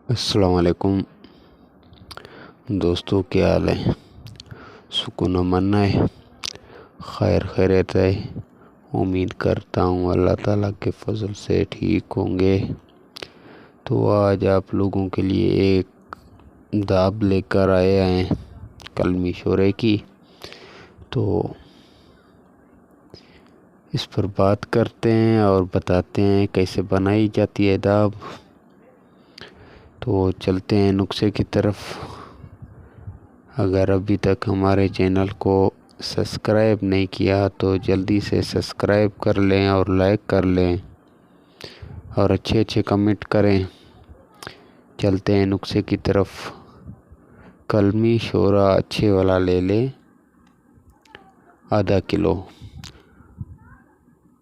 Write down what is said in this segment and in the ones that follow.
अस्सलाम वालेकुम दोस्तों, क्या हाल है। सुकून अमन है, खैर खैरियत है। उम्मीद करता हूँ अल्लाह ताला के फजल से ठीक होंगे। तो आज आप लोगों के लिए एक दाब लेकर आए हैं कलमी शोरे की। तो इस पर बात करते हैं और बताते हैं कैसे बनाई जाती है दाब। तो चलते हैं नुस्खे की तरफ। अगर अभी तक हमारे चैनल को सब्सक्राइब नहीं किया तो जल्दी से सब्सक्राइब कर लें और लाइक कर लें और अच्छे अच्छे कमेंट करें। चलते हैं नुस्खे की तरफ। कलमी शोरा अच्छे वाला ले लें, आधा किलो।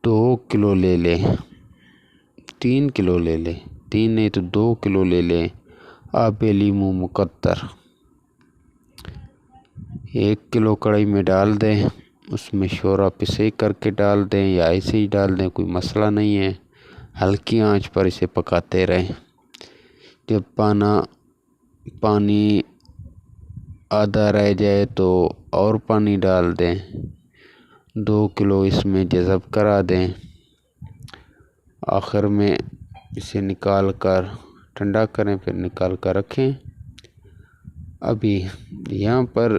2 किलो ले लें, 3 किलो ले लें, 3 नहीं तो 2 किलो ले लें आबे लीमू मुकद्दर। 1 किलो कढ़ाई में डाल दें, उसमें शोरा पिसे करके डाल दें या ऐसे ही डाल दें, कोई मसला नहीं है। हल्की आंच पर इसे पकाते रहें। जब पानी आधा रह जाए तो और पानी डाल दें। 2 किलो इसमें जज़ब करा दें। आखिर में इसे निकाल कर ठंडा करें, फिर निकाल कर रखें। अभी यहाँ पर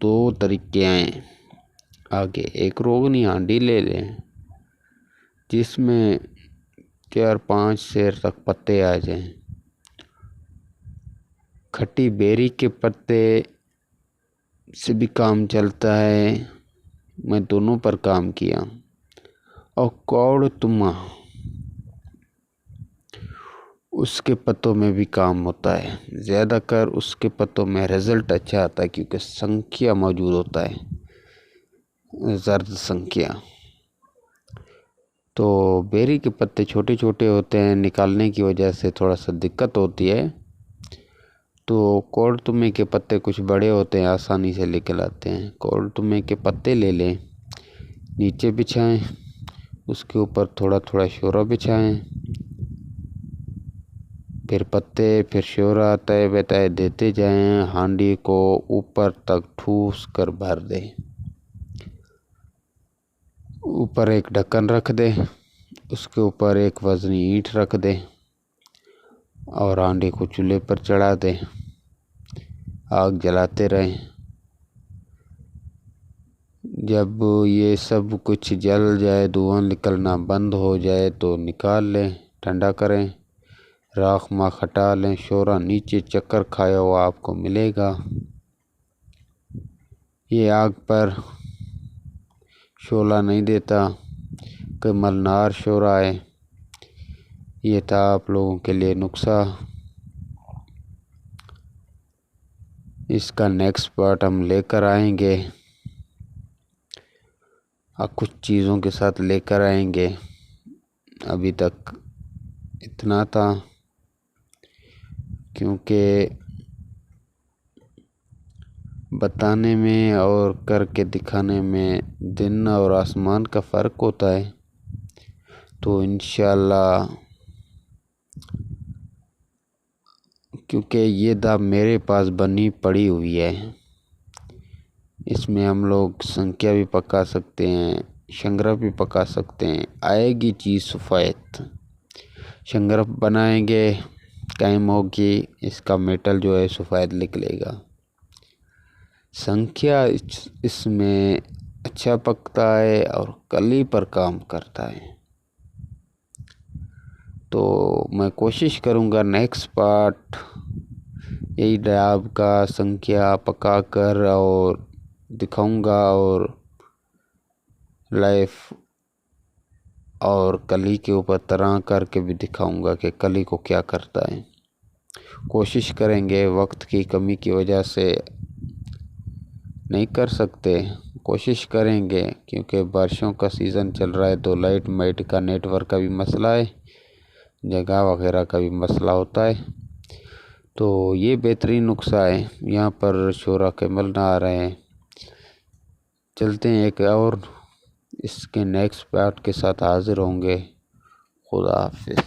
2 तरीके हैं आगे। एक रोगनी हांडी ले लें जिसमें 4-5 सेर तक पत्ते आ जाएं। खट्टी बेरी के पत्ते से भी काम चलता है, मैं दोनों पर काम किया। और कौड़ तुम्मा, उसके पत्तों में भी काम होता है। ज़्यादातर उसके पत्तों में रिज़ल्ट अच्छा आता है क्योंकि संख्या मौजूद होता है, ज़र्द संख्या। तो बेरी के पत्ते छोटे छोटे होते हैं, निकालने की वजह से थोड़ा सा दिक्कत होती है। तो कौड़ तुम्मे के पत्ते कुछ बड़े होते हैं, आसानी से निकल आते हैं। कौड़ तुम्मे के पत्ते ले लें, नीचे बिछाएं, उसके ऊपर थोड़ा थोड़ा शोरा बिछाएं, फिर पत्ते, फिर शोरा तय बताए देते जाएं। हांडी को ऊपर तक ठूस कर भर दें। ऊपर एक ढक्कन रख दें, उसके ऊपर एक वजनी ईंट रख दें और हांडी को चूल्हे पर चढ़ा दें। आग जलाते रहें। जब ये सब कुछ जल जाए, धुआं निकलना बंद हो जाए तो निकाल लें, ठंडा करें, राख माख हटा लें। शोरा नीचे चक्कर खाया हुआ आपको मिलेगा। ये आग पर शोला नहीं देता, कि मलनार शोरा है। ये था आप लोगों के लिए नुस्खा। इसका नेक्स्ट पार्ट हम लेकर आएंगे, कुछ चीज़ों के साथ लेकर आएंगे। अभी तक इतना था क्योंकि बताने में और करके दिखाने में दिन और आसमान का फ़र्क होता है। तो इंशाल्लाह, क्योंकि ये दाब मेरे पास बनी पड़ी हुई है, इसमें हम लोग संख्या भी पका सकते हैं, शंगरफ भी पका सकते हैं। आएगी चीज़ सफ़ेद, शंगरफ बनाएंगे, कायम होगी, इसका मेटल जो है सफ़ेद निकलेगा। संख्या इसमें अच्छा पकता है और कली पर काम करता है। तो मैं कोशिश करूँगा नेक्स्ट पार्ट यही दाब का संख्या पका कर और दिखाऊंगा, और लाइफ और कली के ऊपर तरह करके भी दिखाऊंगा कि कली को क्या करता है। कोशिश करेंगे, वक्त की कमी की वजह से नहीं कर सकते, कोशिश करेंगे क्योंकि बारिशों का सीज़न चल रहा है तो लाइट माइट का, नेटवर्क का भी मसला है, जगह वगैरह का भी मसला होता है। तो ये बेहतरीन नुस्खा है। यहाँ पर शोरा कैमल ना आ रहे हैं। चलते हैं एक और इसके नेक्स्ट पार्ट के साथ हाजिर होंगे। खुदा हाफिज़।